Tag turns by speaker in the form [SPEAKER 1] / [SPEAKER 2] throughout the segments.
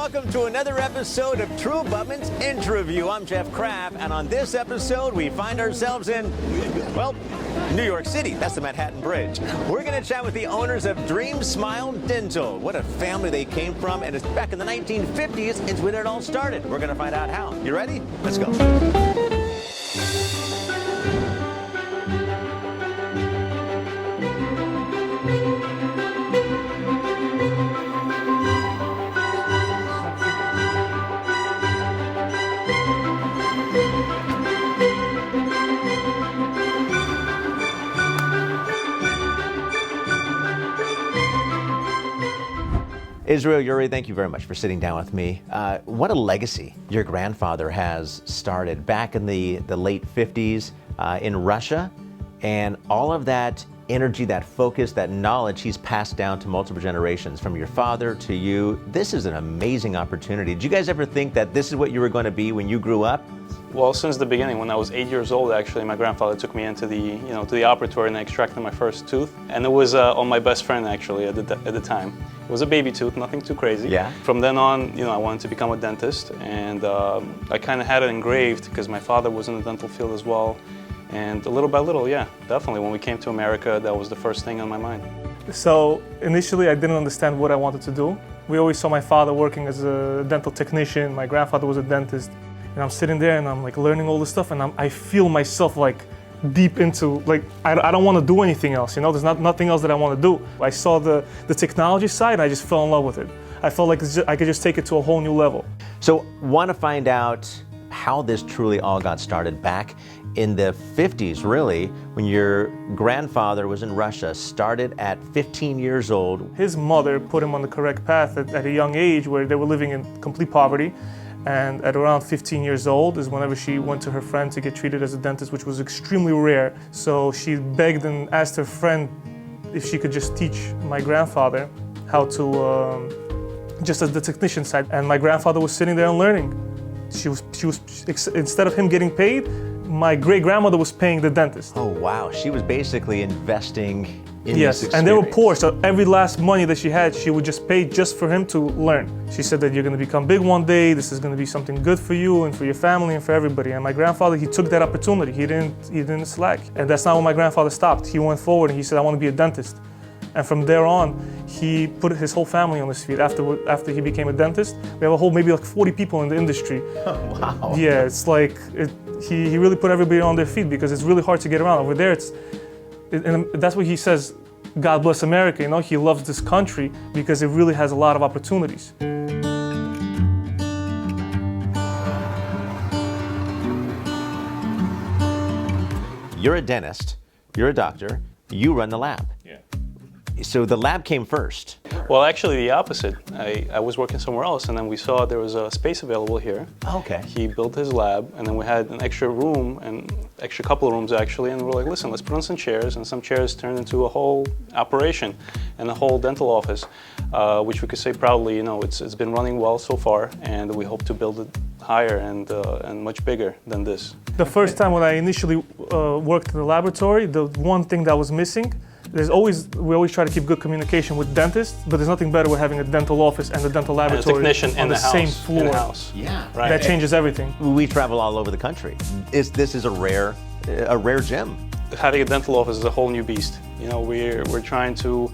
[SPEAKER 1] Welcome to another episode of True Bubman's InTRUview. I'm Jeff Kraft, and on this episode, we find ourselves in, well, New York City. That's the Manhattan Bridge. We're going to chat with the owners of Dream Smile Dental. What a family they came from, and it's back in the 1950s. It's when it all started. We're going to find out how. You ready? Let's go. Israel, Yuri, thank you very much for sitting down with me. What a legacy your grandfather has started back in the late 50s in Russia, and all of that energy, that focus, that knowledge he's passed down to multiple generations, from your father to you. This is an amazing opportunity. Did you guys ever think that this is what you were going to be when you grew up?
[SPEAKER 2] Well, since the beginning, when I was 8 years old, actually, my grandfather took me into the, to the operatory and I extracted my first tooth. And it was on my best friend, actually, at the time. It was a baby tooth, nothing too crazy. Yeah. From then on, I wanted to become a dentist, and I kind of had it engraved because my father was in the dental field as well. And little by little, yeah, definitely. When we came to America, that was the first thing on my mind.
[SPEAKER 3] So initially, I didn't understand what I wanted to do. We always saw my father working as a dental technician. My grandfather was a dentist. And I'm sitting there and I'm like learning all this stuff, and I feel myself like deep into, like, I don't want to do anything else, there's nothing else that I want to do. I saw the technology side and I just fell in love with it. I felt like I could just take it to a whole new level.
[SPEAKER 1] So want to find out how this truly all got started back in the 50s, really, when your grandfather was in Russia, started at 15 years old.
[SPEAKER 3] His mother put him on the correct path at a young age where they were living in complete poverty. And at around 15 years old is whenever she went to her friend to get treated as a dentist, which was extremely rare. So she begged and asked her friend if she could just teach my grandfather how to, just as the technician side. And my grandfather was sitting there and learning. She was instead of him getting paid, my great-grandmother was paying the dentist.
[SPEAKER 1] Oh, wow. She was basically investing in
[SPEAKER 3] yes,
[SPEAKER 1] this experience.
[SPEAKER 3] And they were poor, so every last money that she had, she would just pay just for him to learn. She said that you're going to become big one day, this is going to be something good for you and for your family and for everybody. And my grandfather, he took that opportunity. He didn't slack. And that's not when my grandfather stopped. He went forward and he said, I want to be a dentist. And from there on, he put his whole family on his feet. After he became a dentist, we have a whole, maybe like 40 people in the industry.
[SPEAKER 1] Oh, wow.
[SPEAKER 3] Yeah, it's like, he really put everybody on their feet because it's really hard to get around. Over there, and that's what he says, God bless America, he loves this country because it really has a lot of opportunities.
[SPEAKER 1] You're a dentist, you're a doctor, you run the lab.
[SPEAKER 2] Yeah.
[SPEAKER 1] So the lab came first.
[SPEAKER 2] Well, actually the opposite. I was working somewhere else, and then we saw there was a space available here.
[SPEAKER 1] Okay.
[SPEAKER 2] He built his lab, and then we had an extra room, and extra couple of rooms actually, and we're like, listen, let's put on some chairs, and some chairs turned into a whole operation and a whole dental office, which we could say proudly, it's been running well so far, and we hope to build it higher and much bigger than this.
[SPEAKER 3] The first time when I initially worked in the laboratory, the one thing that was missing, we always try to keep good communication with dentists, but there's nothing better with having a dental office and a dental laboratory
[SPEAKER 2] and a technician
[SPEAKER 3] on
[SPEAKER 2] in
[SPEAKER 3] the
[SPEAKER 2] house,
[SPEAKER 3] same floor.
[SPEAKER 2] In the house.
[SPEAKER 1] Yeah,
[SPEAKER 2] right.
[SPEAKER 3] That changes everything.
[SPEAKER 1] We travel all over the country. This is a rare gem.
[SPEAKER 2] Having a dental office is a whole new beast. We're trying to,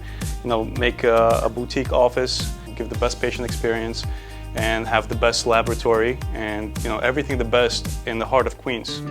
[SPEAKER 2] make a boutique office, give the best patient experience, and have the best laboratory, and everything the best in the heart of Queens.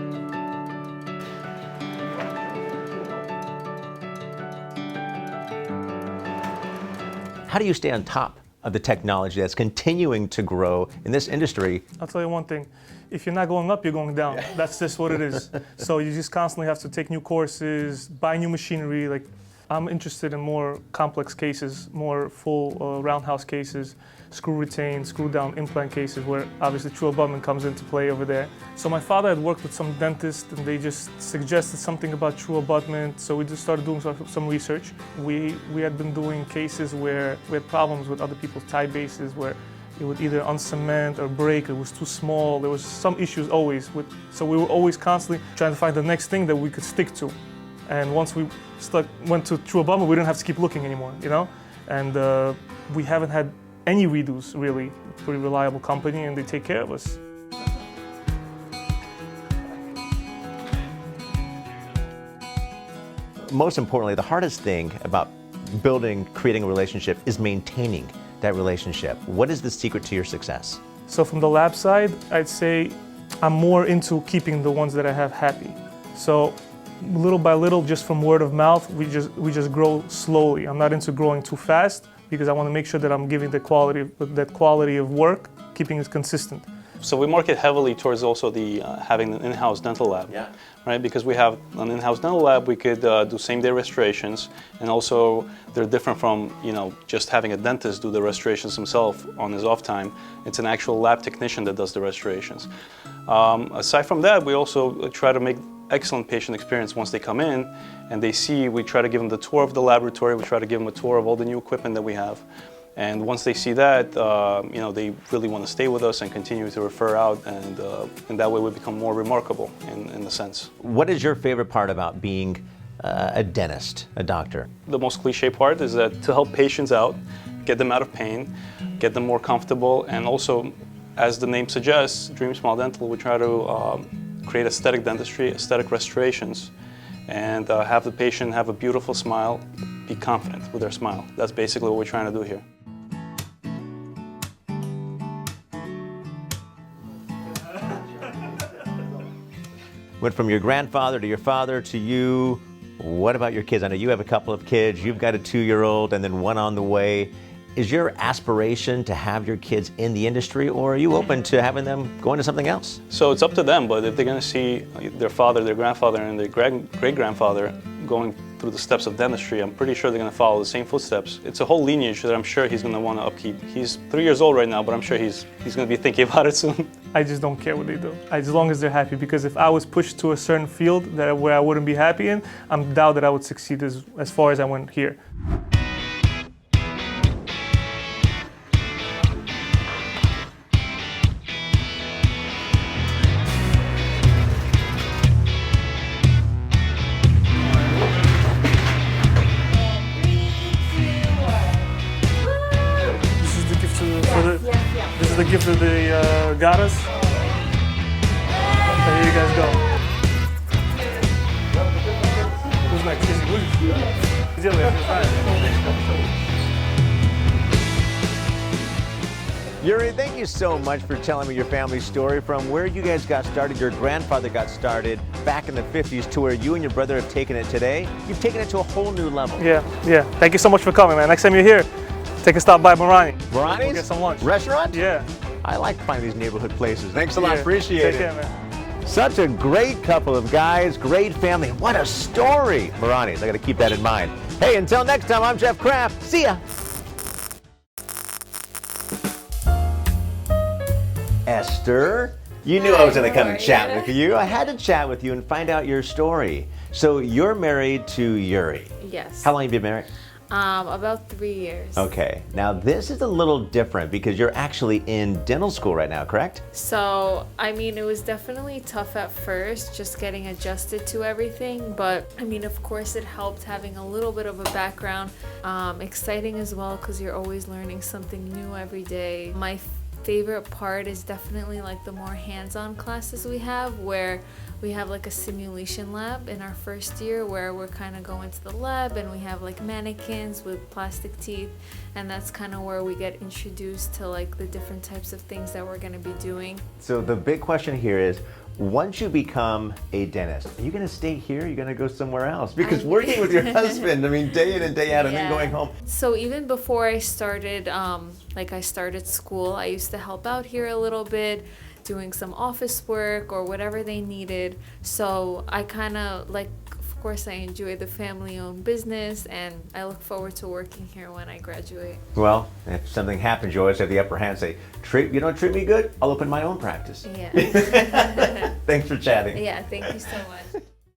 [SPEAKER 1] How do you stay on top of the technology that's continuing to grow in this industry?
[SPEAKER 3] I'll tell you one thing. If you're not going up, you're going down. Yeah. That's just what it is. So you just constantly have to take new courses, buy new machinery. Like, I'm interested in more complex cases, more full roundhouse cases, screw retain, screw down implant cases, where obviously True Bubman comes into play over there. So my father had worked with some dentists, and they just suggested something about true abutment. So we just started doing some research. We had been doing cases where we had problems with other people's tie bases, where it would either uncement or break, it was too small. There was some issues always so we were always constantly trying to find the next thing that we could stick to. And once we went to True Abutment, we didn't have to keep looking anymore, And we haven't had any redos, really. Pretty reliable company, and they take care of us.
[SPEAKER 1] Most importantly, the hardest thing about creating a relationship is maintaining that relationship. What is the secret to your success?
[SPEAKER 3] So from the lab side, I'd say I'm more into keeping the ones that I have happy. So little by little, just from word of mouth, we just grow slowly. I'm not into growing too fast because I want to make sure that I'm giving that quality of work, keeping it consistent.
[SPEAKER 2] So we market heavily towards also the having an in-house dental lab, right? Because we have an in-house dental lab, we could do same-day restorations, and also they're different from just having a dentist do the restorations himself on his off time. It's an actual lab technician that does the restorations. Aside from that, we also try to make excellent patient experience once they come in and they see. We try to give them the tour of the laboratory. We try to give them a tour of all the new equipment that we have. And once they see that, they really want to stay with us and continue to refer out, and that way we become more remarkable in a sense.
[SPEAKER 1] What is your favorite part about being a dentist, a doctor?
[SPEAKER 2] The most cliche part is that to help patients out, get them out of pain, get them more comfortable, and also, as the name suggests, Dream Smile Dental, we try to create aesthetic dentistry, aesthetic restorations, and have the patient have a beautiful smile, be confident with their smile. That's basically what we're trying to do here.
[SPEAKER 1] Went from your grandfather to your father to you. What about your kids? I know you have a couple of kids. You've got a 2-year-old and then one on the way. Is your aspiration to have your kids in the industry, or are you open to having them go into something else?
[SPEAKER 2] So it's up to them, but if they're going to see their father, their grandfather, and their great-grandfather going through the steps of dentistry, I'm pretty sure they're going to follow the same footsteps. It's a whole lineage that I'm sure he's going to want to upkeep. He's 3 years old right now, but I'm sure he's going to be thinking about it soon.
[SPEAKER 3] I just don't care what they do, as long as they're happy, because if I was pushed to a certain field where I wouldn't be happy in, I doubt that I would succeed as far as I went here. This is the gift that they got us. So here you guys go. Who's next?
[SPEAKER 1] Yuri, thank you so much for telling me your family story, from where you guys got started, your grandfather got started back in the 50s, to where you and your brother have taken it today. You've taken it to a whole new level.
[SPEAKER 3] Yeah. Thank you so much for coming, man. Next time you're here, take a stop by Marani.
[SPEAKER 1] Marani's?
[SPEAKER 3] We'll get some lunch.
[SPEAKER 1] Restaurant?
[SPEAKER 3] Yeah.
[SPEAKER 1] I like finding these neighborhood places. Thanks a lot. Appreciate it.
[SPEAKER 3] Take care, man.
[SPEAKER 1] Such a great couple of guys, great family. What a story. Marani's, I got to keep that in mind. Hey, until next time, I'm Jeff Kraft. See ya. Esther, you knew I was going to come and chat with you. I had to chat with you and find out your story. So you're married to Yuri.
[SPEAKER 4] Yes.
[SPEAKER 1] How long have you been married?
[SPEAKER 4] About 3 years.
[SPEAKER 1] Okay. Now this is a little different because you're actually in dental school right now, correct?
[SPEAKER 4] So, I mean, it was definitely tough at first, just getting adjusted to everything. But, I mean, of course, it helped having a little bit of a background. Exciting as well, because you're always learning something new every day. My favorite part is definitely like the more hands-on classes we have, where we have like a simulation lab in our first year where we're kind of going to the lab and we have like mannequins with plastic teeth, and that's kind of where we get introduced to like the different types of things that we're going to be doing.
[SPEAKER 1] So the big question here is, once you become a dentist, are you going to stay here? Are you going to go somewhere else? Because working with your husband, I mean, day in and day out, and then going home.
[SPEAKER 4] So even before I started, I started school, I used to help out here a little bit, doing some office work or whatever they needed. So I kind of of course I enjoy the family-owned business, and I look forward to working here when I graduate.
[SPEAKER 1] Well, if something happens, you always have the upper hand. Say, you don't treat me good, I'll open my own practice.
[SPEAKER 4] Yeah.
[SPEAKER 1] Thanks for chatting.
[SPEAKER 4] Yeah, thank you so much.